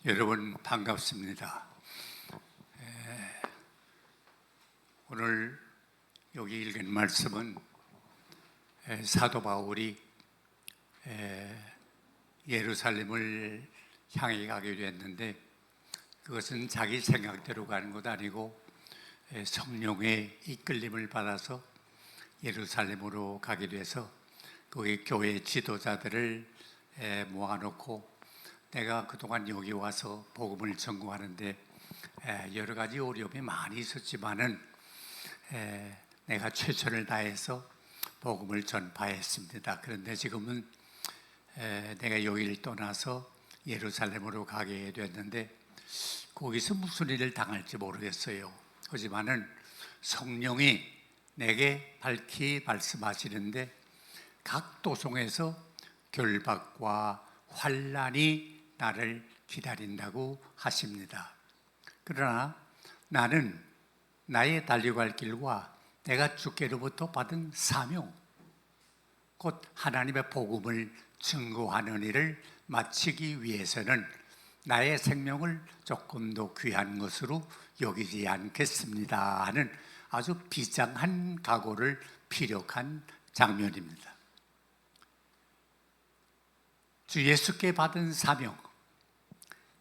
여러분 반갑습니다. 오늘 여기 읽은 말씀은 사도 바울이 예루살렘을 향해 가게 됐는데, 그것은 자기 생각대로 가는 것 아니고 성령의 이끌림을 받아서 예루살렘으로 가게 돼서 거기 교회 지도자들을 모아놓고, 내가 그동안 여기 와서 복음을 전공하는데 여러 가지 어려움이 많이 있었지만은 내가 최선을 다해서 복음을 전파했습니다. 그런데 지금은 내가 여기를 떠나서 예루살렘으로 가게 됐는데, 거기서 무슨 일을 당할지 모르겠어요. 하지만은 성령이 내게 밝히 말씀하시는데, 각 도성에서 결박과 환난이 나를 기다린다고 하십니다. 그러나 나는 나의 달려갈 길과 내가 주께로부터 받은 사명, 곧 하나님의 복음을 증거하는 일을 마치기 위해서는 나의 생명을 조금 더 귀한 것으로 여기지 않겠습니다 하는 아주 비장한 각오를 피력한 장면입니다. 주 예수께 받은 사명,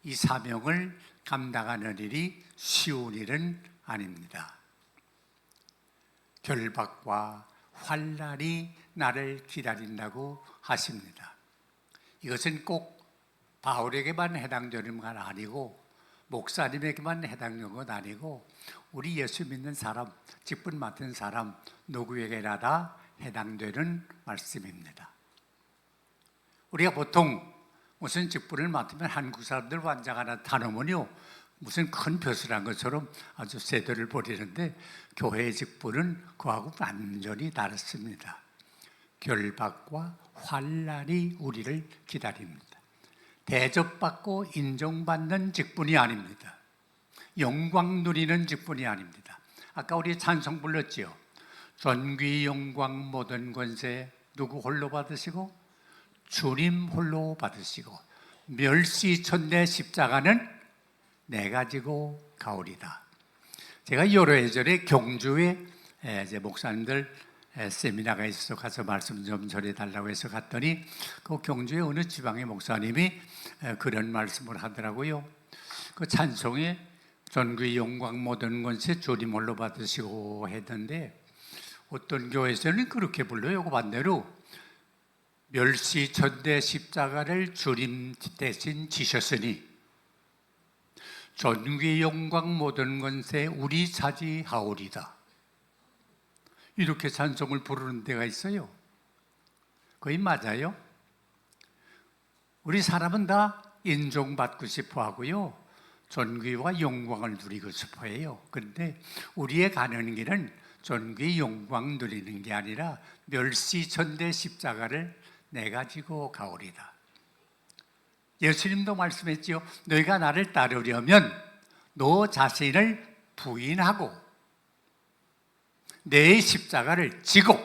이 사명을 감당하는 일이 쉬운 일은 아닙니다. 결박과 환난이 나를 기다린다고 하십니다. 이것은 꼭 바울에게만 해당되는 건 아니고, 목사님에게만 해당되는 건 아니고, 우리 예수 믿는 사람, 직분 맡은 사람 누구에게나 다 해당되는 말씀입니다. 우리가 보통 무슨 직분을 맡으면 한국 사람들 환장 하나 다놓으면요, 무슨 큰 벼슬한 것처럼 아주 세도를 벌이는데, 교회의 직분은 그하고 완전히 다릅니다. 결박과 환난이 우리를 기다립니다. 대접받고 인정받는 직분이 아닙니다. 영광 누리는 직분이 아닙니다. 아까 우리 찬송 불렀지요. 존귀 영광 모든 권세 누구 홀로 받으시고 주님 홀로 받으시고 멸시천대 십자가는 내가 지고 가오리다. 제가 여러 예전에 경주에 이제 목사님들 세미나가 있어서 가서 말씀 좀 전해달라고 해서 갔더니, 그 경주에 어느 지방의 목사님이 그런 말씀을 하더라고요. 그 찬송에 존귀 영광 모든 권세 주님 홀로 받으시고 했는데, 어떤 교회에서는 그렇게 불러요. 그 반대로 멸시천대 십자가를 주님 대신 지셨으니 존귀 영광 모든 권세 우리 차지하오리다. 이렇게 찬송을 부르는 데가 있어요. 거의 맞아요. 우리 사람은 다 인정받고 싶어 하고요, 존귀와 영광을 누리고 싶어 해요. 그런데 우리의 가는 길은 존귀 영광 누리는 게 아니라 멸시천대 십자가를 내가 지고 가오리다. 예수님도 말씀했지요. 너희가 나를 따르려면 너 자신을 부인하고 내 십자가를 지고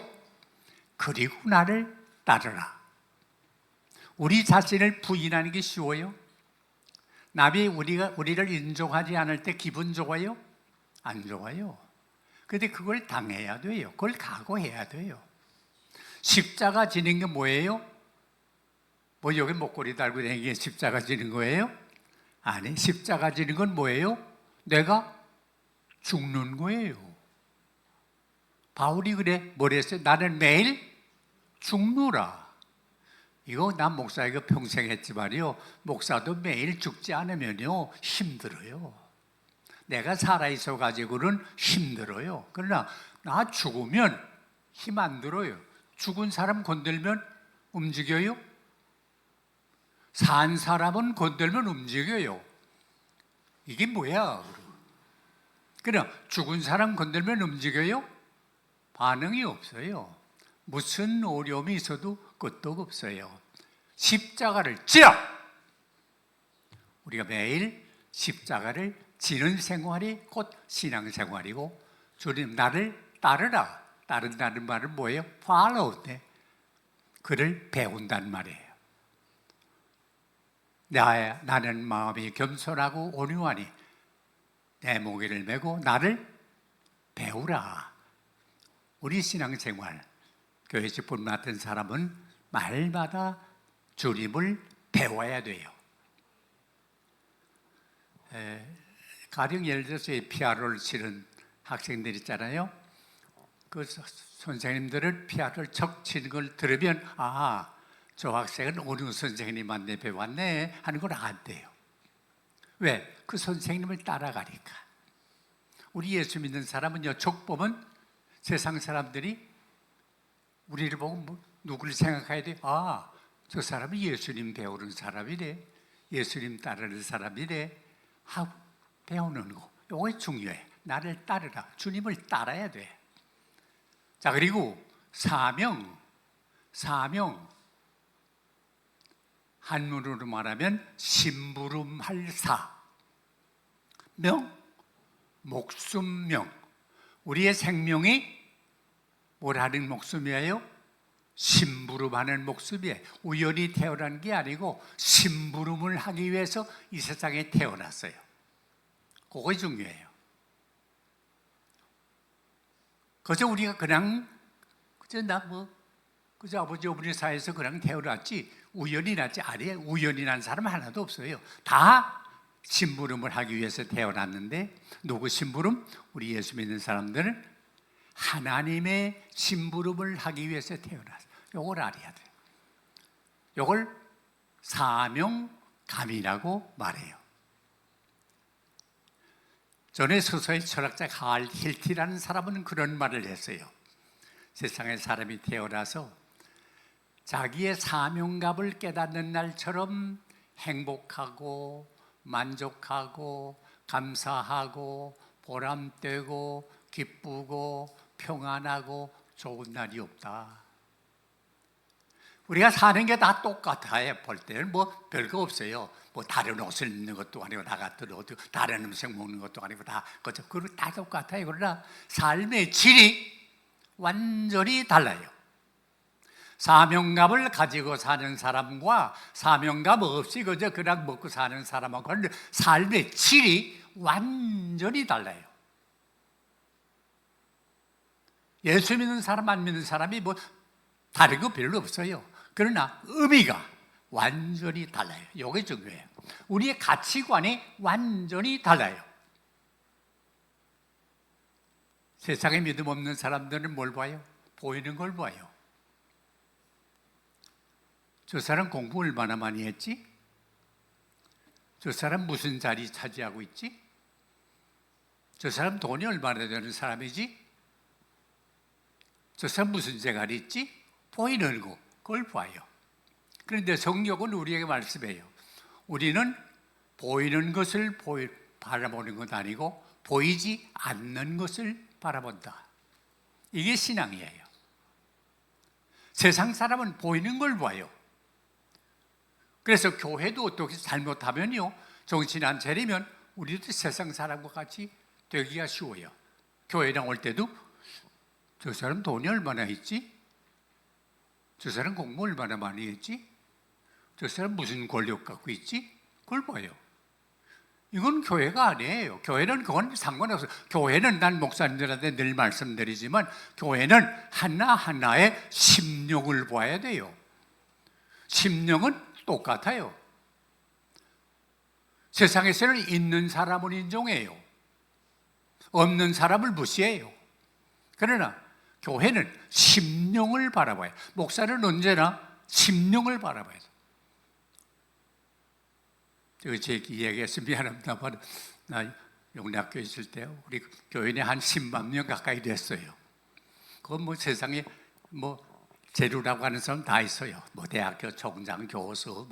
그리고 나를 따르라. 우리 자신을 부인하는 게 쉬워요? 남이 우리를 인정하지 않을 때 기분 좋아요? 안 좋아요. 그런데 그걸 당해야 돼요. 그걸 각오해야 돼요. 십자가 지는 게 뭐예요? 뭐 여기 목걸이 달고 다니는 게 십자가 지는 거예요? 아니, 십자가 지는 건 뭐예요? 내가 죽는 거예요. 바울이 그래, 뭐라 했어요? 나는 매일 죽노라. 이거 난 목사 이거 평생 했지만요, 목사도 매일 죽지 않으면요 힘들어요. 내가 살아있어 가지고는 힘들어요. 그러나 나 죽으면 힘 안 들어요. 죽은 사람 건들면 움직여요? 산 사람은 건들면 움직여요. 이게 뭐야? 그냥 죽은 사람 건들면 움직여요? 반응이 없어요. 무슨 어려움이 있어도 끄떡 없어요. 십자가를 지라! 우리가 매일 십자가를 지는 생활이 곧 신앙생활이고, 주님 나를 따르라. 따른다는 말은 뭐예요? follow. 그를 배운다는 말이에요. 나는 마음이 겸손하고 온유하니 내 몽에를 메고 나를 배우라. 우리 신앙생활, 교회 직분 맡은 사람은 말마다 주님을 배워야 돼요. 가령 예를 들어서 피아노를 치는 학생들 있잖아요. 그 선생님들은 피아노를 척 치는 걸 들으면 저 학생은 어느 선생님한테 배웠네 하는 걸 안돼요. 왜? 그 선생님을 따라가니까. 우리 예수 믿는 사람은요, 척 보면 세상 사람들이 우리를 보고 누구를 생각해야 돼? 저 사람은 예수님 배우는 사람이래, 예수님 따르는 사람이래 하고 배우는 거, 이거 중요해. 나를 따르라, 주님을 따라야 돼. 자, 그리고 사명, 한문으로 말하면 심부름할 사, 목숨명. 우리의 생명이 뭐라는 목숨이에요? 심부름하는 목숨이에요. 우연히 태어난 게 아니고 심부름을 하기 위해서 이 세상에 태어났어요. 그거 중요해요. 그저 우리가 그저 아버지 어머니 사이에서 그냥 태어났지 우연히 났지 아니에요. 우연히 난 사람 하나도 없어요. 다 심부름을 하기 위해서 태어났는데, 누구 심부름? 우리 예수 믿는 사람들은 하나님의 심부름을 하기 위해서 태어났어요. 이걸 알아야 돼요. 이걸 사명감이라고 말해요. 전에 서서히 철학자 칼 힐티라는 사람은 그런 말을 했어요. 세상에 사람이 태어나서 자기의 사명감을 깨닫는 날처럼 행복하고 만족하고 감사하고 보람되고 기쁘고 평안하고 좋은 날이 없다. 우리가 사는 게 다 똑같아요. 볼 때는 별거 없어요. 다른 옷을 입는 것도 아니고, 나 같은 옷, 다른 음식 먹는 것도 아니고, 그거 다 똑같아요. 그러나 삶의 질이 완전히 달라요. 사명감을 가지고 사는 사람과 사명감 없이 그냥 먹고 사는 사람하고는 삶의 질이 완전히 달라요. 예수 믿는 사람, 안 믿는 사람이 다른 거 별로 없어요. 그러나 의미가 완전히 달라요. 이게 중요해요. 우리의 가치관이 완전히 달라요. 세상에 믿음 없는 사람들은 뭘 봐요? 보이는 걸 봐요. 저 사람 공부 얼마나 많이 했지? 저 사람 무슨 자리 차지하고 있지? 저 사람 돈이 얼마나 되는 사람이지? 저 사람 무슨 재갈이 있지? 보이는 거, 그걸 봐요. 그런데 성경은 우리에게 말씀해요. 우리는 보이는 것을 바라보는 것 아니고 보이지 않는 것을 바라본다. 이게 신앙이에요. 세상 사람은 보이는 걸 봐요. 그래서 교회도 어떻게 잘못하면요, 정신 안 차리면 우리도 세상 사람과 같이 되기가 쉬워요. 교회 나올 때도 저 사람 돈이 얼마나 있지? 저 사람 공부 얼마나 많이 했지? 저 사람 무슨 권력 갖고 있지? 그걸 봐요. 이건 교회가 아니에요. 교회는 그건 상관없어요. 교회는 난 목사님들한테 늘 말씀드리지만 교회는 하나하나의 심령을 봐야 돼요. 심령은 똑같아요. 세상에서는 있는 사람은 인정해요. 없는 사람을 무시해요. 그러나 교회는 심령을 바라봐요. 목사는 언제나 심령을 바라봐요. 제 이야기해서 미안합니다만, 나 영락교에 있을 때 우리 교인이 한 10만 명 가까이 됐어요. 그건 세상에 재료라고 하는 사람 다 있어요. 대학교 총장, 교수,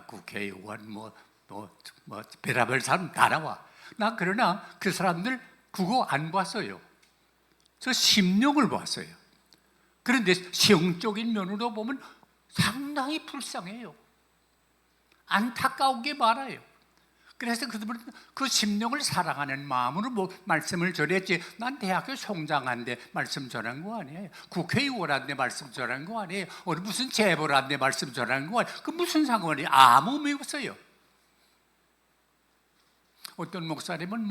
국회의원, 별의별 사람 다 나와. 나 그러나 그 사람들 그거 안 봤어요. 저 심령을 봤어요. 그런데 시형적인 면으로 보면 상당히 불쌍해요. 안타까운 게 많아요. 그래서 그들은 그 심령을 사랑하는 마음으로 말씀을 전했지. 난 대학교 총장한테 말씀 전한 거 아니에요. 국회의원한테 말씀 전한 거 아니에요. 어느 무슨 재벌한테 말씀 전한 거 아니에요. 그 무슨 상관이 아무 의미 없어요. 어떤 목사님은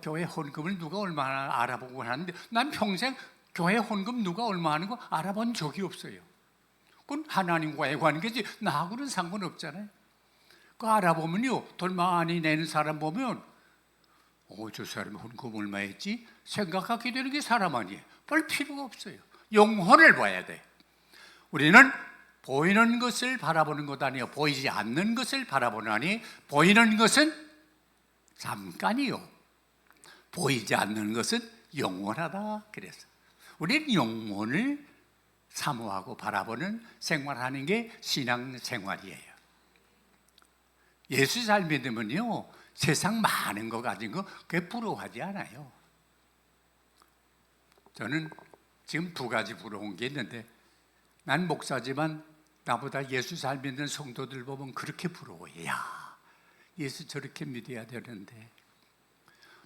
교회 헌금을 누가 얼마나 알아보고 하는데, 난 평생 교회 헌금 누가 얼마 하는 거 알아본 적이 없어요. 그건 하나님과의 관계지 나하고는 상관없잖아요. 그 알아보면요, 돈 많이 내는 사람 보면 저 사람이 헌금 얼마 했지? 생각하게 되는 게 사람 아니에요. 별 필요가 없어요. 영혼을 봐야 돼. 우리는 보이는 것을 바라보는 것 아니에요. 보이지 않는 것을 바라보나니 보이는 것은 잠깐이요, 보이지 않는 것은 영원하다. 그래서 우리는 영혼을 사모하고 바라보는 생활하는 게 신앙생활이에요. 예수 잘 믿으면요, 세상 많은 거 가진 거 그게 부러워하지 않아요. 저는 지금 두 가지 부러운 게 있는데, 난 목사지만 나보다 예수 잘 믿는 성도들 보면 그렇게 부러워요. 야, 예수 저렇게 믿어야 되는데.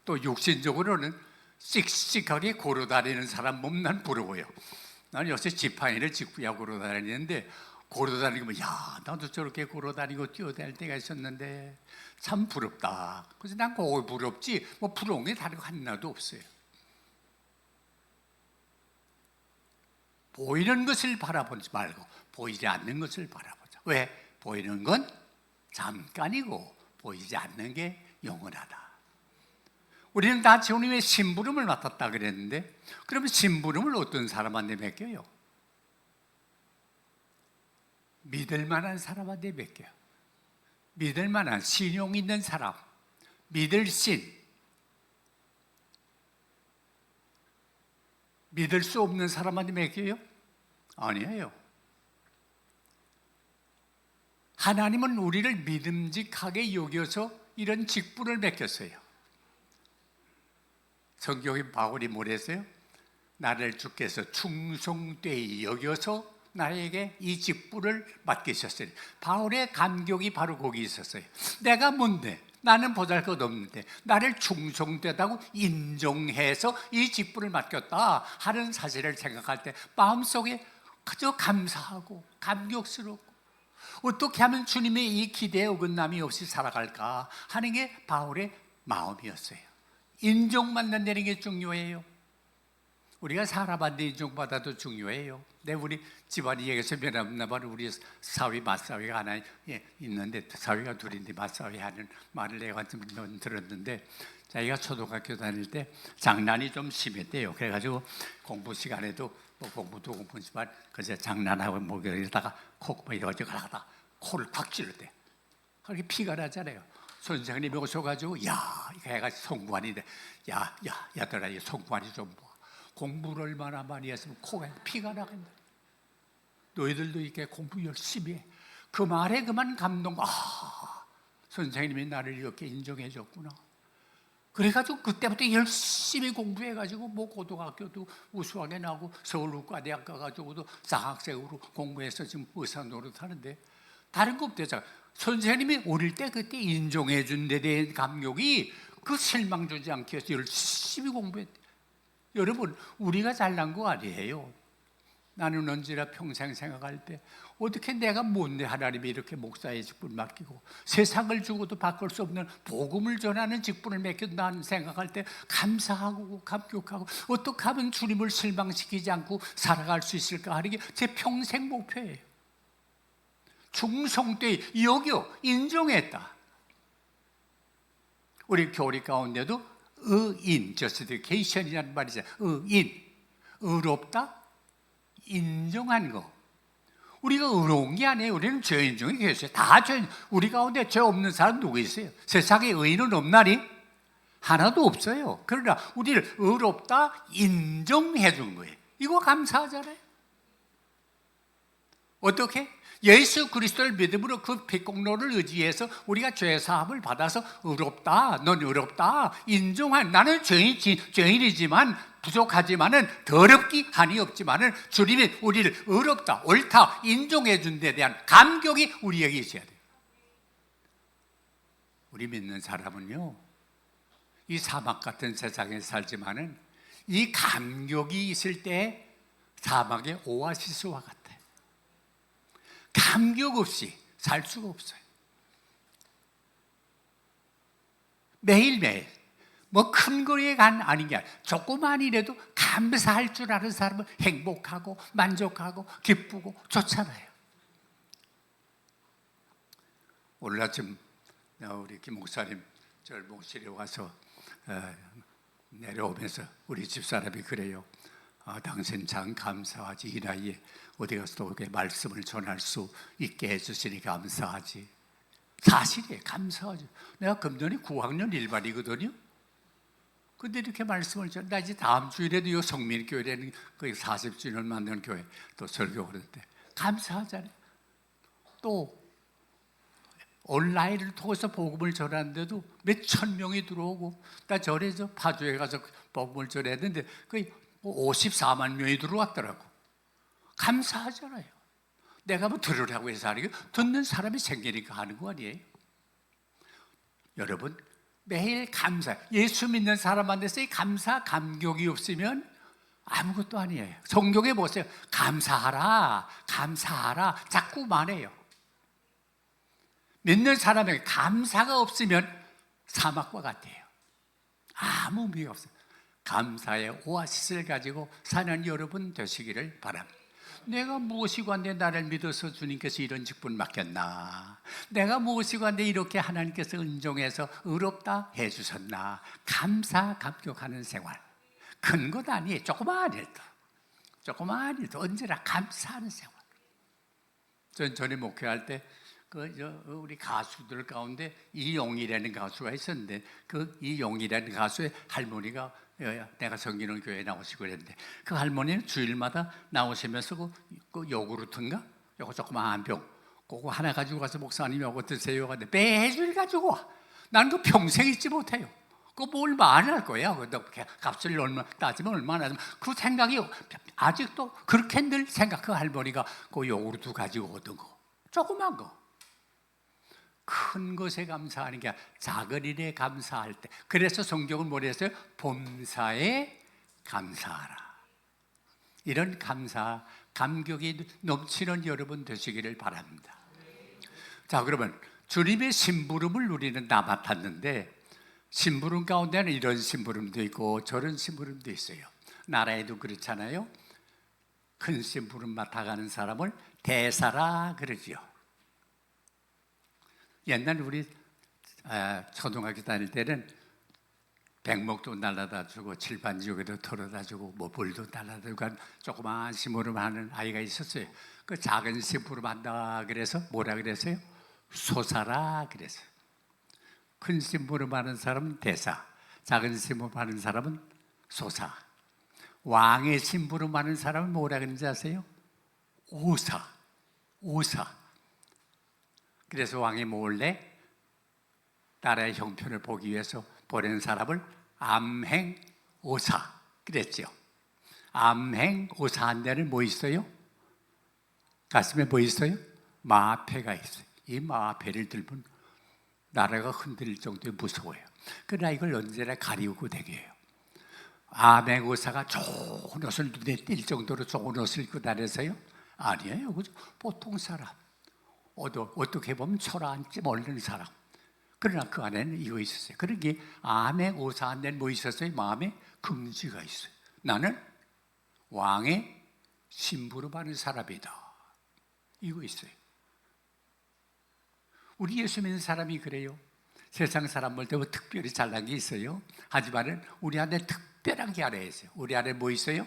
또 육신적으로는 씩씩하게 걸어다니는 사람 보면 난 부러워요. 나는 요새 지팡이를 짚고야 걸어다니는데, 걸어다니면 야, 나도 저렇게 걸어다니고 뛰어다닐 때가 있었는데 참 부럽다. 그래서 난 그거 부럽지 부러운 게 다른 거 하나도 없어요. 보이는 것을 바라보지 말고 보이지 않는 것을 바라보자. 왜? 보이는 건 잠깐이고 보이지 않는 게 영원하다. 우리는 다 주님의 심부름을 맡았다 그랬는데, 그러면 심부름을 어떤 사람한테 맡겨요? 믿을 만한 사람한테 맡겨요. 믿을 만한 신용 있는 사람, 믿을 신. 믿을 수 없는 사람한테 맡겨요? 아니에요. 하나님은 우리를 믿음직하게 여겨서 이런 직분을 맡겼어요. 성경에 바울이 뭐랬어요? 나를 주께서 충성되이 여겨서 나에게 이 직분을 맡기셨어요. 바울의 감격이 바로 거기 있었어요. 내가 뭔데? 나는 보잘것없는데 나를 충성되다고 인정해서 이 직분을 맡겼다 하는 사실을 생각할 때 마음속에 그저 감사하고 감격스럽고, 어떻게 하면 주님의 이 기대에 어긋남이 없이 살아갈까 하는 게 바울의 마음이었어요. 인정받는다는 게 중요해요. 우리가 사람한테 인정받아도 중요해요. 우리 집안이 얘기해서 면합나발 우리 사위 맞사위가 하나 있는데, 사위가 둘인데 맞사위 하는 말을 내가 좀 들었는데, 자기가 초등학교 다닐 때 장난이 좀 심했대요. 그래가지고 공부 시간에도 공부도 공부지만 그래서 장난하고 목에다가 콕 이러가지고 하다가 코를 팍 찔렀대. 그렇게 피가 나잖아요. 선생님이 오셔가지고 야, 이거 애가 송구환인데, 야들아, 이 송구환이 좀 봐. 공부를 얼마나 많이 했으면 코에 피가 나간다. 너희들도 이렇게 공부 열심히 해. 그 말에 그만 감동. 선생님이 나를 이렇게 인정해 줬구나. 그래가지고 그때부터 열심히 공부해가지고 고등학교도 우수하게 나고 서울의과대학 가가지고도 장학생으로 공부해서 지금 의사 노릇하는데, 다른 거 없대요. 선생님이 어릴 때 그때 인정해 준 데 대한 감격이 그 실망 주지 않기 위해서 열심히 공부했대. 여러분, 우리가 잘난 거 아니에요. 나는 언제나 평생 생각할 때 어떻게 내가 뭔데 하나님이 이렇게 목사의 직분을 맡기고 세상을 주고도 바꿀 수 없는 복음을 전하는 직분을 맡겼나 생각할 때 감사하고 감격하고, 어떻게 하면 주님을 실망시키지 않고 살아갈 수 있을까 하는 게 제 평생 목표예요. 충성되이 여겨 인정했다. 우리 교리 가운데도 의인, justification이라는 말이 있어요. 의인, 의롭다, 인정한 거. 우리가 의로운 게 아니에요. 우리는 죄인 중에 계세요. 다 죄인. 우리 가운데 죄 없는 사람 누구 있어요? 세상에 의인은 없나니? 하나도 없어요. 그러나 우리를 의롭다 인정해 준 거예요. 이거 감사하잖아요. 어떻게? 예수 그리스도를 믿음으로 그 피공로를 의지해서 우리가 죄사함을 받아서 의롭다, 넌 의롭다 인정한, 나는 죄인이지만 부족하지만은 더럽기 한이 없지만은 주님이 우리를 의롭다, 옳다 인정해 준 데 대한 감격이 우리에게 있어야 돼요. 우리 믿는 사람은요, 이 사막 같은 세상에 살지만은 이 감격이 있을 때 사막의 오아시스와 같아요. 감격 없이 살 수가 없어요. 매일매일 뭐 큰 거리에 아닌 게 아니라 조그만이라도 감사할 줄 아는 사람은 행복하고 만족하고 기쁘고 좋잖아요. 오늘 아침 우리 김 목사님 절 모시러 와서 내려오면서 우리 집사람이 그래요. 당신 참 감사하지. 이 나이에 어디 가서도 이렇게 말씀을 전할 수 있게 해주시니 감사하지. 사실이에요. 감사하죠. 내가 금년에 9학년 1반이거든요. 근데 이렇게 말씀을 전, 나 이제 다음 주일에도 이 성민교회라는 거의 40주년을 만드는 교회 또 설교 그러는데 감사하잖아요. 또 온라인을 통해서 복음을 전하는데도 몇천 명이 들어오고, 나 전에 저 파주에 가서 복음을 전했는데 거의 54만 명이 들어왔더라고. 감사하잖아요. 내가 뭐 들으라고 해서 하는 게 듣는 사람이 생기니까 하는 거 아니에요? 여러분, 매일 감사, 예수 믿는 사람한테서 이 감사, 감격이 없으면 아무것도 아니에요. 성경에 보세요. 감사하라, 감사하라, 자꾸 말해요. 믿는 사람에게 감사가 없으면 사막과 같아요. 아무 의미가 없어요. 감사의 오아시스를 가지고 사는 여러분 되시기를 바랍니다. 내가 무엇이고 한데 나를 믿어서 주님께서 이런 직분 맡겼나? 내가 무엇이고 한데 이렇게 하나님께서 은종해서 의롭다 해주셨나? 감사, 감격하는 생활. 큰 것 아니에요. 조그만 일도 언제나 감사하는 생활. 전 전에 목회할 때 우리 가수들 가운데 이용이라는 가수가 있었는데, 그 이용이라는 가수의 할머니가 내가 섬기는 교회에 나오시고 그랬는데, 그 할머니는 주일마다 나오시면서 그 요구르트인가? 요거 조그만 병 그거 하나 가지고 가서 목사님 요거 드세요 하는데 매주일 가지고 와. 나는 그 평생 잊지 못해요. 그거 뭘 말할 거야. 값을 얼마 따지면 얼마나. 그 생각이 아직도 그렇게 늘 생각. 그 할머니가 그 요구르트 가지고 오던 거, 조그만 거. 큰 것에 감사하는 게 아니라 작은 일에 감사할 때. 그래서 성경은 뭐라 했어요? 범사에 감사하라. 이런 감사, 감격이 넘치는 여러분 되시기를 바랍니다. 자, 그러면 주님의 심부름을 우리는 다 맡았는데, 심부름 가운데는 이런 심부름도 있고 저런 심부름도 있어요. 나라에도 그렇잖아요. 큰 심부름 맡아가는 사람을 대사라 그러지요. 옛날 우리 초등학교 다닐 때는 백목도 날라다 주고 칠반지옥에도 털어다 주고 뭐 볼도 날라다 주고 조그만 심부름 하는 아이가 있었어요. 그 작은 심부름 한다 그래서 뭐라 그랬어요? 소사라 그랬어요. 큰 심부름 하는 사람은 대사, 작은 심부름 하는 사람은 소사. 왕의 심부름 하는 사람은 뭐라 그러는지 아세요? 오사. 그래서 왕이 몰래 나라의 형편을 보기 위해서 보내는 사람을 암행오사 그랬죠. 암행오사 한 데는 뭐 있어요? 가슴에 뭐 있어요? 마패가 있어요. 이 마패를 들면 나라가 흔들릴 정도에 무서워요. 그러나 이걸 언제나 가리우고 다녀요. 암행오사가 좋은 옷을 눈에 띌 정도로 좋은 옷을 입고 다녀서요? 아니에요. 그죠? 보통 사람. 어떻게 보면 초라한지 모르는 사람. 그러나 그 안에는 이거 있었어요. 그런 게 암행오사 한 데는 뭐 있었어요? 마음에 긍지가 있어요. 나는 왕의 심부름하는 사람이다. 이거 있어요. 우리 예수 믿는 사람이 그래요. 세상 사람 볼 때 뭐 특별히 잘난 게 있어요. 하지만은 우리 안에 특별한 게 하나 있어요. 우리 안에 뭐 있어요?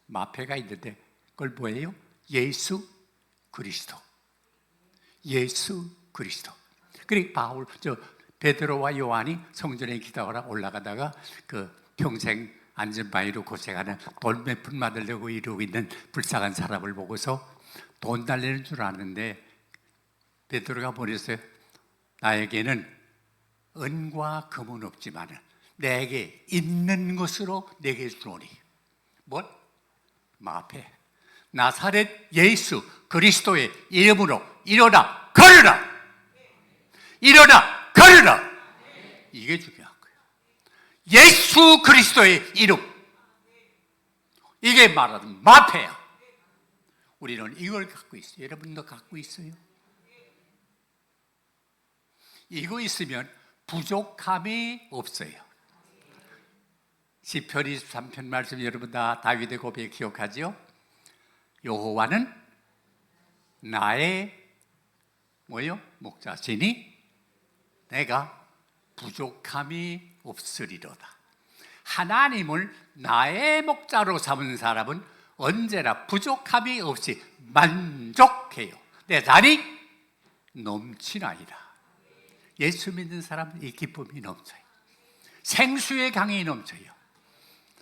마패가 있는데 그걸 뭐예요? 예수 그리스도. 예수 그리스도. 그리고 베드로와 요한이 성전에 기도하러 올라가다가 그 평생 안전바위로 고생하는 돈 몇 푼 받으려고 이러고 있는 불쌍한 사람을 보고서 돈 달래는 줄 아는데 베드로가 보냈어요. 나에게는 은과 금은 없지만 내게 있는 것으로 내게 주노니. 뭘? 마패. 나사렛 예수 그리스도의 이름으로 일어나 걸으라. 일어나 걸으라. 이게 중요한 거예요. 예수 그리스도의 이름, 이게 말하는 마패야. 우리는 이걸 갖고 있어요. 여러분도 갖고 있어요? 이거 있으면 부족함이 없어요. 시편 23편 말씀 여러분 다 다윗의 고백 기억하죠? 여호와는 나의 목자시니 내가 부족함이 없으리로다. 하나님을 나의 목자로 삼은 사람은 언제나 부족함이 없이 만족해요. 내 잔이 넘치나이다. 예수 믿는 사람은 이 기쁨이 넘쳐요. 생수의 강이 넘쳐요.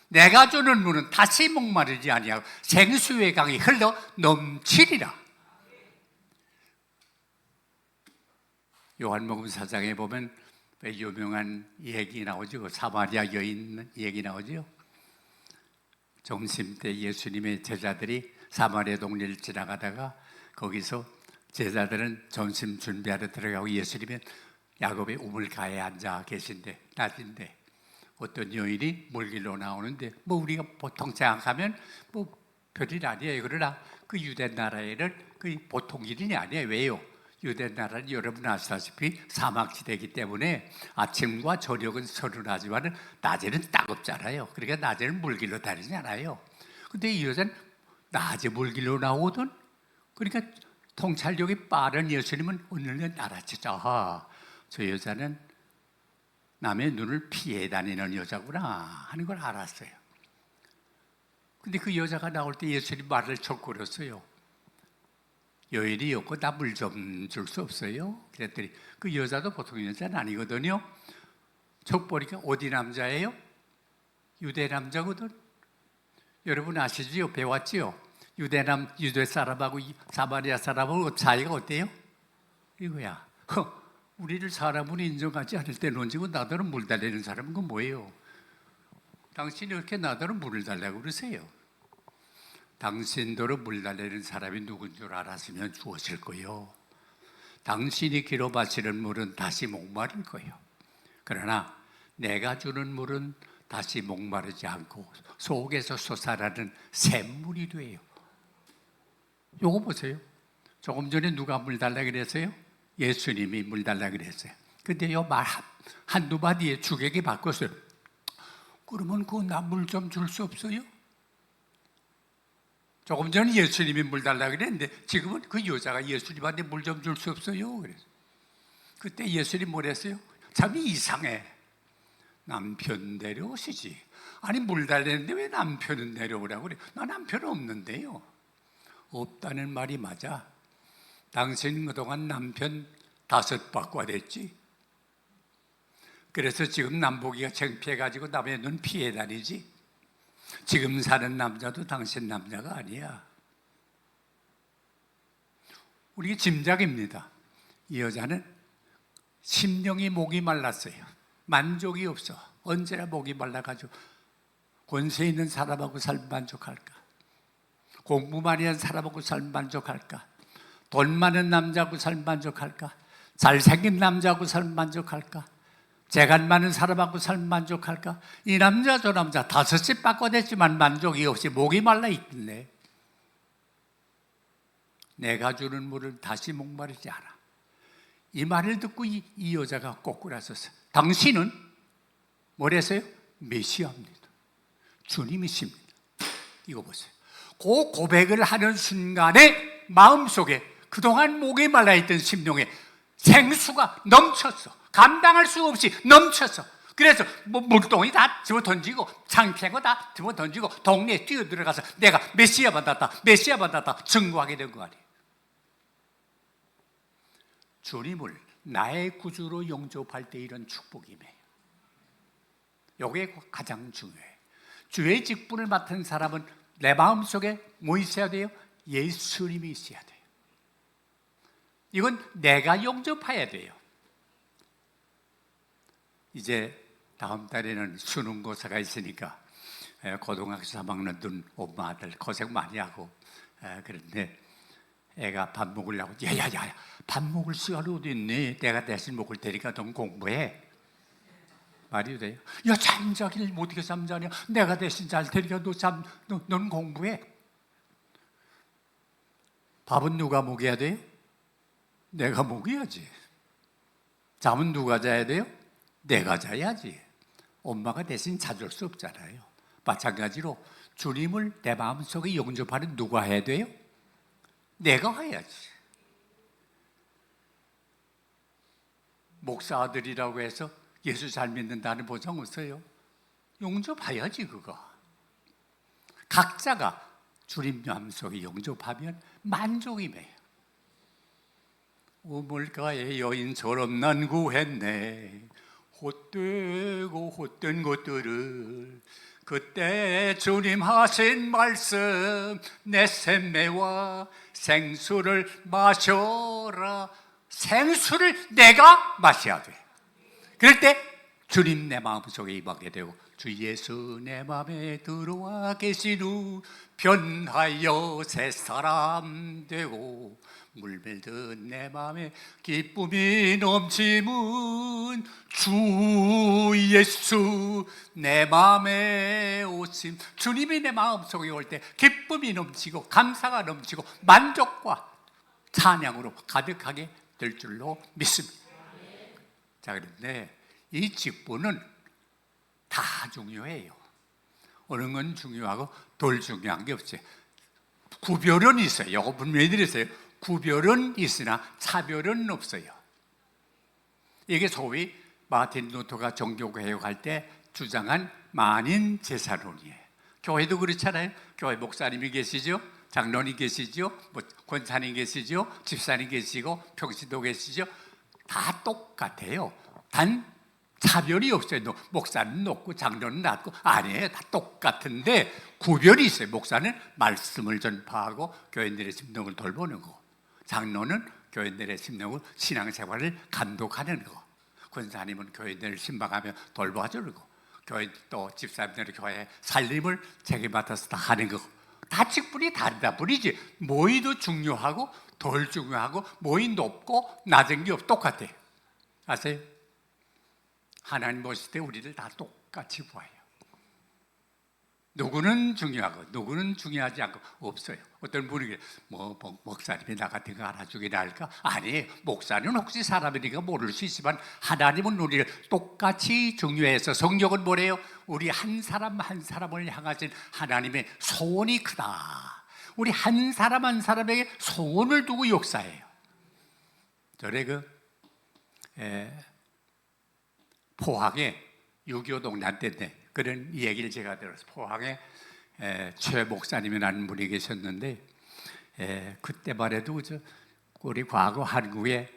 내가 주는 물은 다시 목마르지 아니하고 생수의 강이 흘러 넘치리라. 요한복음 4장에 보면 유명한 얘기 나오죠. 사마리아 여인 얘기 나오죠. 점심때 예수님의 제자들이 사마리아 동네를 지나가다가 거기서 제자들은 점심 준비하러 들어가고 예수님은 야곱의 우물가에 앉아 계신데 낮인데 어떤 여인이 물길로 나오는데 뭐 우리가 보통 생각하면 뭐 별일 아니에요. 그러나 그 유대 나라에는 그 보통 일이 아니에요. 왜요? 유대 나라는 여러분 아시다시피 사막지대이기 때문에 아침과 저녁은 서늘하지만 낮에는 따갑잖아요. 그러니까 낮에는 물길로 다니지 않아요. 근데 이 여자는 낮에 물길로 나오던, 그러니까 통찰력이 빠른 예수님은 오늘은 알았죠. 아하, 저 여자는 남의 눈을 피해 다니는 여자구나 하는 걸 알았어요. 근데 그 여자가 나올 때 예수님 말을 척거렸어요. 여인이 없고 나 물 좀 줄 수 없어요? 그랬더니 그 여자도 보통 여자는 아니거든요. 척 보니까 어디 남자예요? 유대 남자거든. 여러분 아시지요? 배웠지요? 유대 사람하고 사마리아 사람하고 차이가 어때요? 이거야. 우리를 사람으로 인정하지 않을 때 논지고 나더러 물 달래는 사람은 그건 뭐예요? 당신이 그렇게 나더러 물을 달라고 그러세요. 당신도로 물 달래는 사람이 누군 줄 알았으면 주었을 거요. 당신이 길어 마시는 물은 다시 목마를 거요. 그러나 내가 주는 물은 다시 목마르지 않고 속에서 솟아나는 샘물이 돼요. 요거 보세요. 조금 전에 누가 물 달라 그랬어요? 예수님이 물 달라 그랬어요. 근데 요 말 한두 마디에 주객이 바꿨어요. 그러면 그 나 물 좀 줄 수 없어요? 조금 전에 예수님이 물 달라 그랬는데 지금은 그 여자가 예수님한테 물 좀 줄 수 없어요? 그랬어요. 그때 예수님 뭐랬어요? 참 이상해. 남편 데려오시지. 아니 물 달래는데 왜 남편은 데려오라고 그래? 나 남편 없는데요. 없다는 말이 맞아. 당신 그동안 남편 5 바꿔댔지. 그래서 지금 남보기가 창피해가지고 남의 눈 피해 다니지. 지금 사는 남자도 당신 남자가 아니야. 우리 짐작입니다. 이 여자는 심령이 목이 말랐어요. 만족이 없어. 언제나 목이 말라가지고 권세 있는 사람하고 살면 만족할까? 공부 많이 한 사람하고 살면 만족할까? 돈 많은 남자하고 살면 만족할까? 잘생긴 남자하고 살면 만족할까? 재간 많은 사람하고 살면 만족할까? 이 남자 저 남자 5째 바꿔댔지만 만족이 없이 목이 말라 있던데 내가 주는 물을 다시 목마르지 않아. 이 말을 듣고 이 여자가 꼬꾸라졌어요. 당신은 뭐랬어요? 메시아입니다. 주님이십니다. 이거 보세요. 그 고백을 하는 순간에 마음속에 그동안 목이 말라있던 심령에 생수가 넘쳤어. 감당할 수 없이 넘쳤어. 그래서 뭐 물동이 다 집어 던지고 창피한 거 다 집어 던지고 동네에 뛰어들어가서 내가 메시아 받았다, 메시아 받았다 증거하게 된 거 아니에요. 주님을 나의 구주로 영접할 때 이런 축복이네요. 이게 가장 중요해요. 주의 직분을 맡은 사람은 내 마음속에 뭐 있어야 돼요? 예수님이 있어야 돼요. 이건 내가 영접해야 돼요. 이제 다음 달에는 수능고사가 있으니까 고등학교 3학년 둔 엄마 아들 고생 많이 하고 그런데 애가 밥 먹으려고 야야야 밥 먹을 시간이 어디 있니? 내가 대신 먹을 테니까 넌 공부해. 말이 돼요? 야, 잠자기를 어떻게 잠자냐? 내가 대신 잘 테니까 넌 공부해. 밥은 누가 먹여야 돼요? 내가 먹여야지. 잠은 누가 자야 돼요? 내가 자야지. 엄마가 대신 자줄 수 없잖아요. 마찬가지로 주님을 내 마음속에 영접하는 누가 해야 돼요? 내가 해야지. 목사 아들이라고 해서 예수 잘 믿는다는 보장 없어요. 영접해야지 그거. 각자가 주님 마음속에 영접하면 만족이매요. 우물가의 여인처럼 난 구했네. 헛되고 헛된 것들을 그때 주님 하신 말씀 내 샘매와 생수를 마셔라. 생수를 내가 마셔야 돼. 그럴 때 주님 내 마음속에 임하게 되고 주 예수 내 마음에 들어와 계신 후 변하여 새 사람 되고 물밀듯 내 마음에 기쁨이 넘치면 주 예수 내 마음에 오심. 주님이 내 마음속에 올 때 기쁨이 넘치고 감사가 넘치고 만족과 찬양으로 가득하게 될 줄로 믿습니다. 자, 그런데 이 직분은 다 중요해요. 어느 건 중요하고 덜 중요한 게 없어요. 구별은 있어요. 이거 분명히 드렸어요. 구별은 있으나 차별은 없어요. 이게 소위 마틴 루터가 종교개혁할 때 주장한 만인 제사론이에요. 교회도 그렇잖아요. 교회 목사님이 계시죠, 장로님 계시죠, 권사님 계시죠, 집사님 계시고 평신도 계시죠. 다 똑같아요. 단 차별이 없어요. 목사는 높고 장로는 낮고 아니에요. 다 똑같은데 구별이 있어요. 목사는 말씀을 전파하고 교인들의 심령을 돌보는 거, 장로는 교인들의 심령을 신앙생활을 감독하는 거, 권사님은 교인들을 신방하며 돌봐주는 거, 교인 또 집사님들의 교회 살림을 책임 맡아서 다 하는 거. 다 직분이 다르다 뿐이지 뭐이도 중요하고 덜 중요하고 뭐이 높고 낮은 게 똑같아요. 아세요? 하나님 보실 때 우리를 다 똑같이 보아요. 누구는 중요하고 누구는 중요하지 않고 없어요. 어떤 분이 목사님이 나 같은 거 알아주기나 할까? 아니, 목사는 혹시 사람이니까 모를 수 있지만 하나님은 우리를 똑같이 중요해서 성경은 뭐래요? 우리 한 사람 한 사람을 향하신 하나님의 소원이 크다. 우리 한 사람 한 사람에게 소원을 두고 역사해요. 전에 포항에 6.25 동란 때인데 그런 얘기를 제가 들어서 포항에 최 목사님이라는 분이 계셨는데 그때만 해도 우리 과거 한국에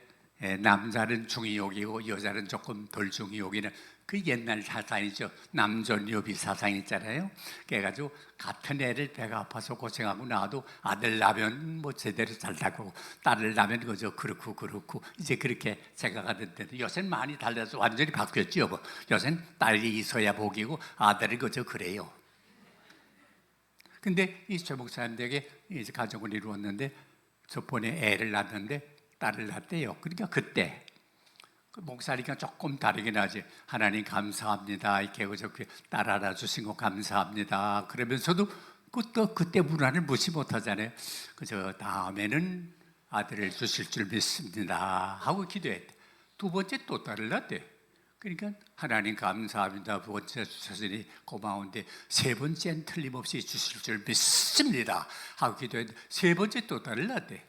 남자는 중의욕이고 여자는 조금 덜 중의욕이는 그 옛날 사상이죠. 남존여비 사상 있잖아요. 그래가지고 같은 애를 배가 아파서 고생하고 나도 아들 낳으면 뭐 제대로 잘 낳고 딸을 낳으면 그저 그렇고 이제 그렇게 생각하던데 요새는 많이 달라서 완전히 바뀌었지 여보. 요새는 딸이 있어야 복이고 아들이 그저 그래요. 근데 이 최 목사님에게 이제 가정을 이루었는데 저번에 애를 낳았는데 딸을 낳았대요. 그러니까 그때 목사니까 조금 다르긴 하지. 하나님 감사합니다. 이렇게 딸 알아주신 거 감사합니다. 그러면서도 그때 불안을 무시 못하잖아요. 그저 다음에는 아들을 주실 줄 믿습니다 하고 기도했대. 두 번째 또 딸을 낳았대. 그러니까 하나님 감사합니다. 두 번째 주셨으니 고마운데 세 번째는 틀림없이 주실 줄 믿습니다 하고 기도했는데 세 번째 또 딸을 낳았대.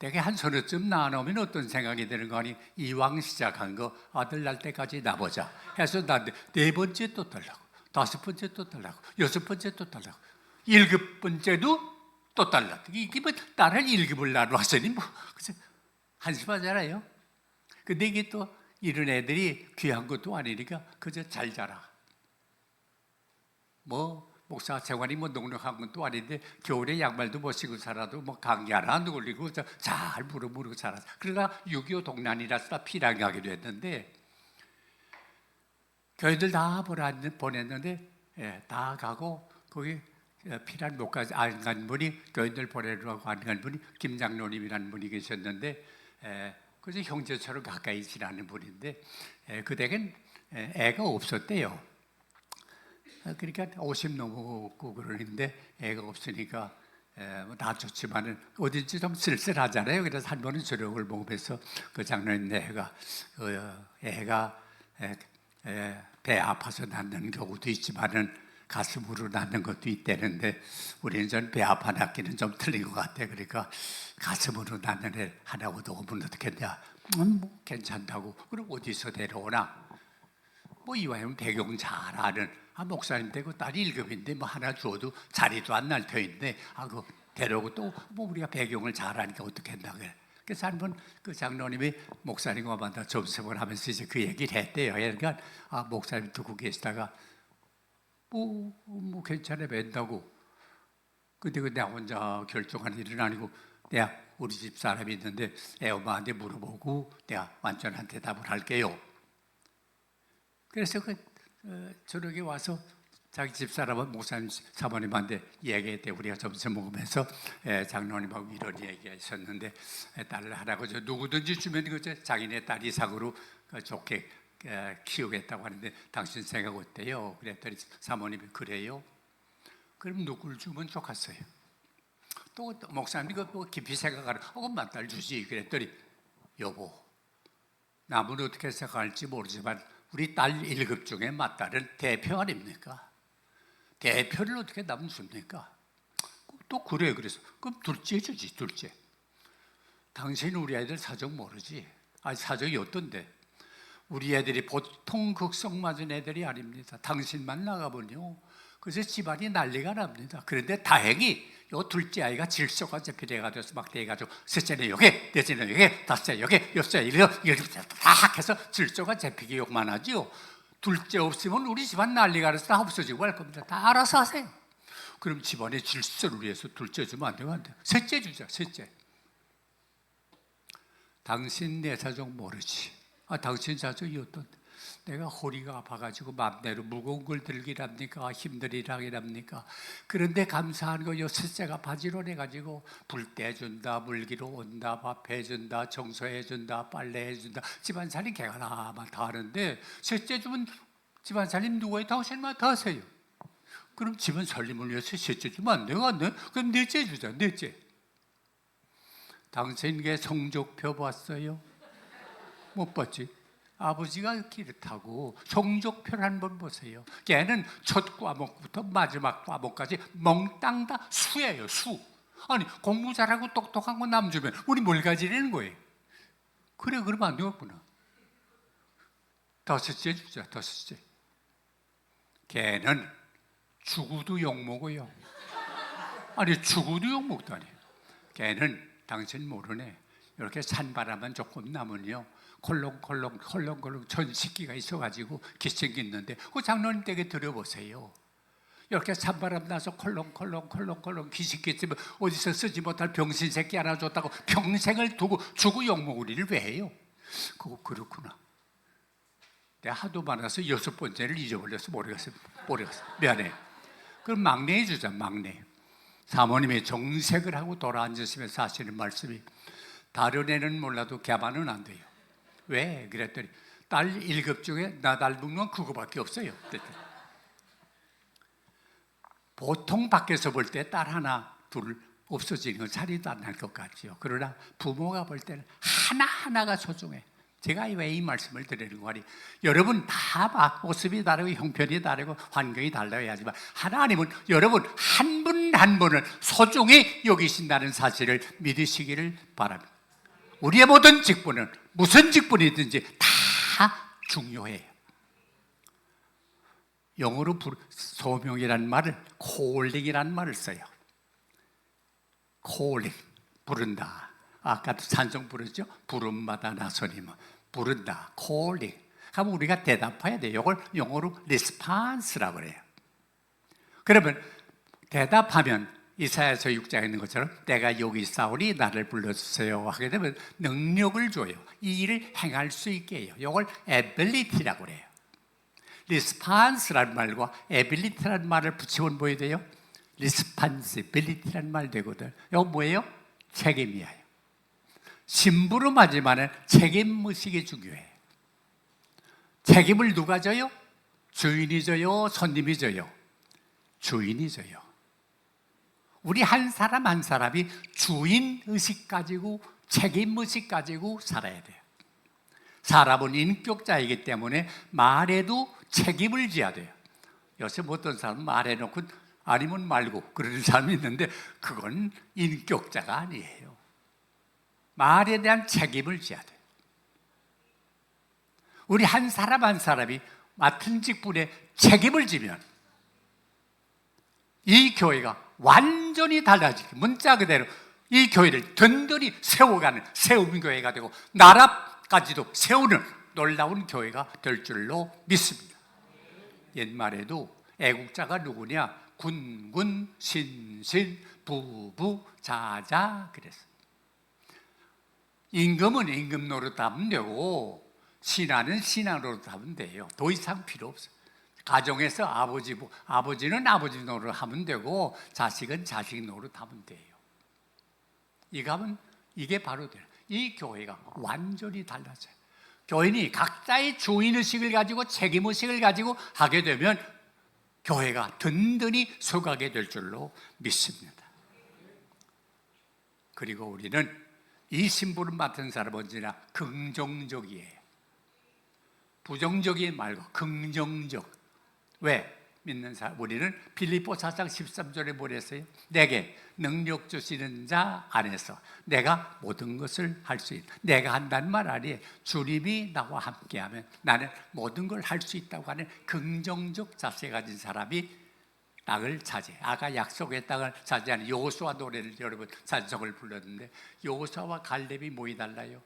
대개 한 서너쯤 낳아놓으면 어떤 생각이 드는 거 아니? 이왕 시작한 거 아들 낳을 때까지 낳아보자 해서 낳는데 네 번째 또 달라고, 다섯 번째 또 달라고, 여섯 번째 또 달라고, 일곱 번째도 또 달라고. 이게 뭐 딸을 일곱을 낳았으니 뭐 한심하잖아요. 근데 이게 또 이런 애들이 귀한 것도 아니니까 그저 잘 자라. 목사 생활이 넉넉한 것도 아닌데 겨울에 양말도 못 신고 살아도 감기 하나 안 걸리고 잘 무르고 살았어. 그러다 6.25 동란이라서 다 피난가기도 했는데 교회들 다 보냈는데 다 가고 거기 피난 못 가서 안 간 분이 교회들 보내려고 안 간 분이 김장로님이라는 분이 계셨는데 그래서 형제처럼 가까이 지나는 분인데 그댁은 애가 없었대요. 그러니까 50 넘었고 그러는데 애가 없으니까 다 좋지만은 어딘지 좀 쓸쓸하잖아요. 그래서 한 번은 저녁을 먹으면서 그 장로님 애가 배 아파서 낳는 경우도 있지만은 가슴으로 낳는 것도 있다는데 우리는 전 배 아파 낳기는 좀 틀린 것 같아. 그러니까 가슴으로 낳는 애 하나고도 오면 어떻겠냐? 뭐 괜찮다고. 그럼 어디서 데려오나? 뭐 이왕이면 배경 잘 아는 목사님 되고 딸이 1급인데 뭐 하나 주어도 자리도 안 날 터인데 그 데려오고 또 뭐 우리가 배경을 잘 아니까 어떻겠나 그래. 그래서 한 번 그 장로님이 목사님과 만나 접촉을 하면서 이제 그 얘기를 했대요. 그러니까 목사님 듣고 계시다가 뭐 괜찮아 뵌다고. 근데 그 내가 혼자 결정한 일은 아니고 내가 우리 집 사람이 있는데 애 엄마한테 물어보고 내가 완전한 대답을 할게요. 그래서 저녁에 와서 자기 집사람은 목사님 사모님한테 얘기했대. 우리가 점심 먹으면서 장로님하고 이런 얘기가 있었는데 딸을 하라고 누구든지 주면 자기네 딸 이상으로 좋게 키우겠다고 하는데 당신 생각 어때요? 그랬더니 사모님이 그래요? 그럼 누굴 주면 좋겠어요? 또 목사님이 뭐 깊이 생각하는 그럼 딸 주지. 그랬더니 여보 남은 어떻게 생각할지 모르지만 우리 딸 1급 중에 맏딸은 대표 아닙니까? 대표를 어떻게 남습니까? 또 그래. 그래서 그럼 둘째 주지. 둘째. 당신 우리 애들 사정 모르지? 사정이 어떤데? 우리 애들이 보통 극성 맞은 애들이 아닙니다. 당신만 나가보뇨. 그래서 집안이 난리가 납니다. 그런데 다행히 요 둘째 아이가 질서가 잡히대가 돼서 막 돼가지고 셋째는 여기, 넷째는 여기, 다섯째 여기, 여섯째 이렇게 딱 해서 질서가 잡히기만 하지요. 둘째 없으면 우리 집안 난리가 나서 다 없어지고 할 겁니다. 다 알아서 하세요. 그럼 집안의 질서를 위해서 둘째 주면 안 되고 안 돼요. 셋째 주자. 셋째. 당신 내 사정 모르지. 당신 사정이 어떤데? 내가 허리가 아파가지고 맘대로 무거운 걸 들기랍니까? 힘들이라기랍니까? 그런데 감사한 거 셋째가 바지런 해가지고 불 떼준다, 물기로 온다, 밥 해준다, 청소해준다, 빨래해준다. 집안살림 걔가 다 하는데 셋째 주면 집안살림 누가 당신만 다 하세요. 그럼 집안살림을 위해서 셋째 주면 안 돼요? 안 돼요? 그럼 넷째 주자. 넷째. 당신께 성적표 봤어요? 못 봤지? 아버지가 길을 타고 성적표를 한번 보세요. 걔는 첫 과목부터 마지막 과목까지 멍땅 다 수예요. 수. 아니 공부 잘하고 똑똑한 거 남 주면 우리 뭘 가지려는 거예요? 그래 그러면 안 되겠구나. 다섯째 주자. 다섯째. 걔는 죽어도 욕먹어요. 아니 죽어도 욕먹다니. 걔는 당신 모르네. 이렇게 찬바람만 조금 나면요 콜렁콜렁 전식기가 있어가지고 기생겼는데 그 장로님 댁에 들여보세요. 이렇게 찬바람 나서 콜렁콜렁 기생겼으면 어디서 쓰지 못할 병신 새끼 하나 줬다고 평생을 두고 주고 욕먹으리를 왜 해요? 그거 그렇구나. 내가 하도 많아서 6번째를 잊어버려서 모르겠어. 미안해. 그럼 막내 주자. 막내. 사모님이 정색을 하고 돌아앉으시면서 하시는 말씀이 다른 애는 몰라도 걔만은 안 돼요. 왜? 그랬더니 딸 1급 중에 나 닮은 건 그거밖에 없어요. 보통 밖에서 볼 때 딸 하나 둘 없어지는 건 자리도 안 날 것 같죠. 그러나 부모가 볼 때는 하나하나가 소중해. 제가 왜 이 말씀을 드리는 거니? 여러분 다 모습이 다르고 형편이 다르고 환경이 달라야 하지만 하나님은 여러분 한 분 한 분을 소중히 여기신다는 사실을 믿으시기를 바랍니다. 우리의 모든 직분은 무슨 직분이든지 다 중요해요. 영어로 소명이라는 말을 콜링이라는 말을 써요. 콜링, 부른다. 아까도 찬송 부르죠? 부름마다 나서니면 부른다. 콜링. 그럼 우리가 대답해야 돼요. 이걸 영어로 리스판스라고 그래요. 그러면 대답하면 이사야서 6장에 있는 것처럼 내가 여기 있사오니 나를 불러주세요 하게 되면 능력을 줘요. 이 일을 행할 수 있게 해요. 이걸 ability라고 그래요. response라는 말과 ability라는 말을 붙이면 뭐예요 돼요? responsibility라는 말 되거든. 이거 뭐예요? 책임이에요. 심부름하지만 책임의식이 중요해요. 책임을 누가 져요? 주인이 져요? 손님이 져요? 주인이 져요. 우리 한 사람 한 사람이 주인의식 가지고 책임의식 가지고 살아야 돼요. 사람은 인격자이기 때문에 말해도 책임을 져야 돼요. 요새 어떤 사람은 말해놓고 아니면 말고 그러는 사람이 있는데 그건 인격자가 아니에요. 말에 대한 책임을 져야 돼요. 우리 한 사람 한 사람이 맡은 직분에 책임을 지면 이 교회가 완전히 달라지고 문자 그대로 이 교회를 든든히 세워가는 세움교회가 되고 나라까지도 세우는 놀라운 교회가 될 줄로 믿습니다. 옛말에도 애국자가 누구냐? 군군, 신신, 부부, 자자 그랬어요. 임금은 임금 노릇하면 되고 신하는 신하 노릇하면 돼요. 더 이상 필요 없어요. 가정에서 아버지는 아버지 노릇하면 되고 자식은 자식 노릇하면 돼요. 이게 바로 돼요. 이 교회가 완전히 달라져요. 교인이 각자의 주인의식을 가지고 책임의식을 가지고 하게 되면 교회가 든든히 서가게 될 줄로 믿습니다. 그리고 우리는 이 신분을 맡은 사람은 언제나 긍정적이에요. 부정적이 말고 긍정적. 왜? 믿는 사람, 우리는 빌립보 4장 13절에 뭐랬어요? 내게 능력 주시는 자 안에서 내가 모든 것을 할 수 있다. 내가 한다는 말 아니에요. 주님이 나와 함께하면 나는 모든 걸 할 수 있다고 하는 긍정적 자세 가진 사람이 땅을 차지해. 아까 약속의 땅을 차지하는 여호수아 노래를 여러분 찬송을 불렀는데 여호수아와 갈렙이 뭐이 달라요?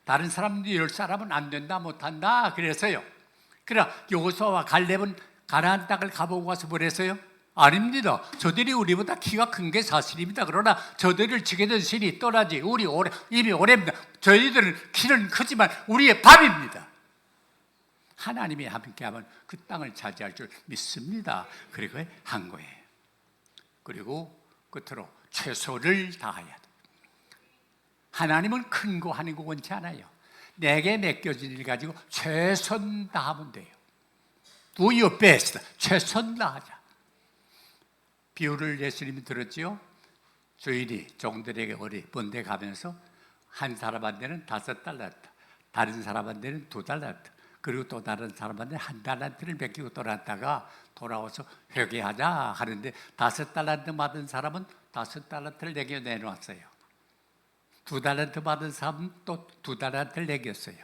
다른 사람들이 10사람은 안 된다 못한다 그래서요. 그러나 여호수아와 갈렙은 가나안 땅을 가보고 와서 뭐랬어요? 아닙니다. 저들이 우리보다 키가 큰 게 사실입니다. 그러나 저들을 지게 된 신이 떠나지 우리 이미 오래입니다. 저희들은 키는 크지만 우리의 밥입니다. 하나님이 함께하면 그 땅을 차지할 줄 믿습니다. 그리고 한 거예요. 그리고 끝으로 최선을 다해야 돼. 하나님은 큰 거 하는 거 원치 않아요. 내게 맡겨진 일 가지고 최선 다하면 돼요. Do your best. 최선 다하자. 비유를 예수님이 들었지요. 주인이 종들에게 어디 먼데 가면서 한 사람한테는 5달란트, 다른 사람한테는 2달란트, 그리고 또 다른 사람한테는 1달란트를 맡기고 돌아왔다가 돌아와서 회개하자 하는데 5달란트 받은 사람은 5달란트를 내게 내놓았어요. 2달란트 받은 사람은 또 2달란트를 내겼어요.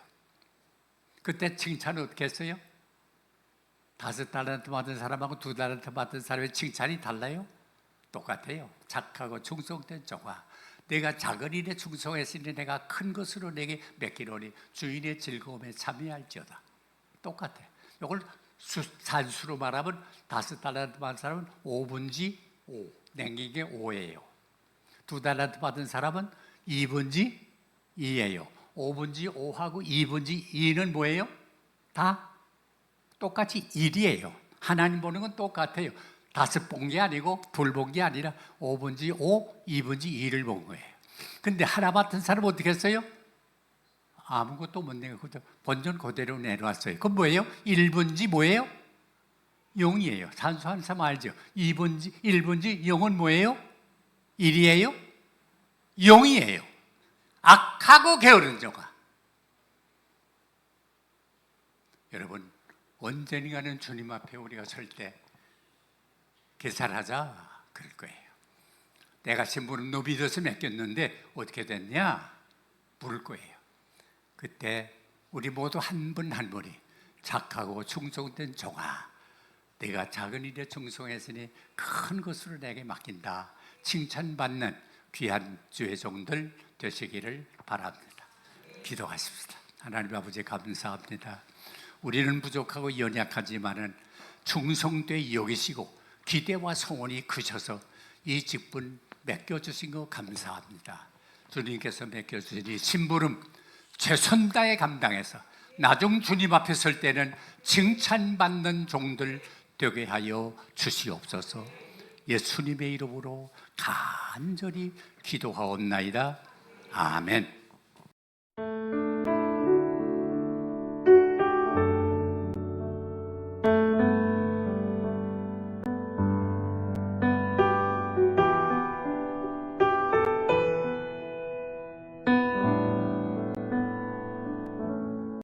그때 칭찬을 어떻게 했어요? 5달란트 받은 사람하고 2달란트 받은 사람의 칭찬이 달라요? 똑같아요. 착하고 충성된 종아, 내가 작은 일에 충성했으니 내가 큰 것으로 내게 맡기노니 주인의 즐거움에 참여할지어다. 똑같아요. 이걸 산수로 말하면 5달란트 받은 사람은 5분지 5, 남긴 게 5예요. 2달란트 받은 사람은 2분지 2예요. 5분지 5하고 2분지 2는 뭐예요? 다 똑같이 1이에요. 하나님 보는 건 똑같아요. 5 본 게 아니고 2 본 게 아니라 5분지 5, 2분지 2를 본 거예요. 근데 하나 맡은 사람은 어떻게 했어요? 아무것도 못 내고 본전 그대로 내놓았어요. 그건 뭐예요? 1분지 뭐예요? 0이에요. 산수한 사람 알죠? 1분지 0은 뭐예요? 1이에요? 0이에요. 악하고 게으른 자가. 여러분, 언젠가는 주님 앞에 우리가 설 때 계산하자 그럴 거예요. 내가 신부는 너 믿어서 맡겼는데 어떻게 됐냐? 물을 거예요. 그때 우리 모두 한 분 한 분이 착하고 충성된 종아, 내가 작은 일에 충성했으니 큰 것으로 내게 맡긴다 칭찬받는 귀한 주의 종들 되시기를 바랍니다. 기도하십시다. 하나님 아버지 감사합니다. 우리는 부족하고 연약하지만은 충성되어 여기시고 기대와 소원이 크셔서 이 직분 맡겨주신 거 감사합니다. 주님께서 맡겨주신 이 심부름 최선 다해 감당해서 나중 주님 앞에 설 때는 칭찬받는 종들 되게 하여 주시옵소서. 예수님의 이름으로 간절히 기도하옵나이다. 아멘.